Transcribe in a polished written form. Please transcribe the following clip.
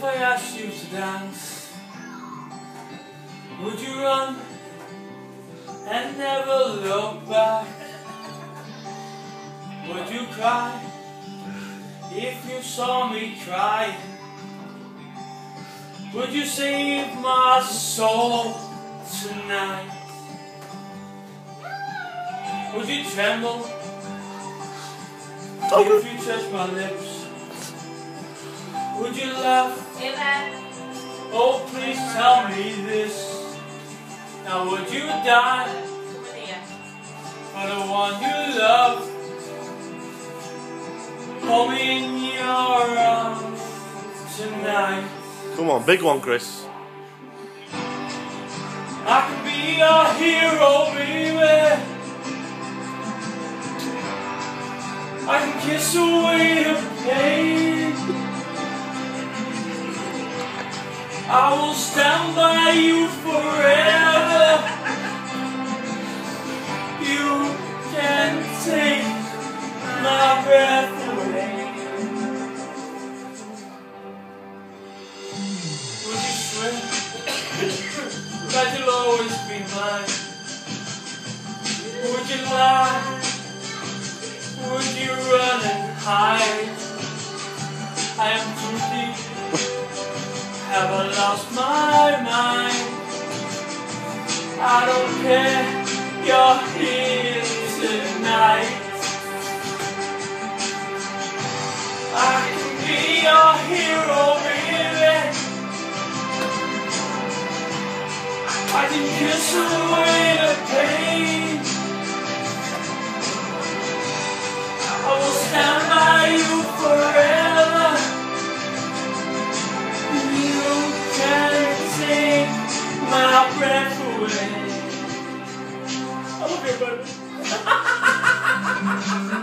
I asked you to dance, would you run and never look back? Would you cry if you saw me cry? Would you save my soul tonight? Would you tremble if you touched my lips? Would you laugh? Amen. Oh, please tell me this. Now would you die for the one you love? Hold me in your arms tonight. Come on, big one, Chris. I can be your hero, baby. I can kiss away the pain. I will stand by you forever. You can take my breath away. Would you swear that you'll always be mine? Would you lie? Would you run and hide? I am too deep. Have I lost my mind? I don't care, you're here tonight. I can be your hero, baby. I can kiss away the pain. I will stand by you forever. You can take my breath away. I love you, baby.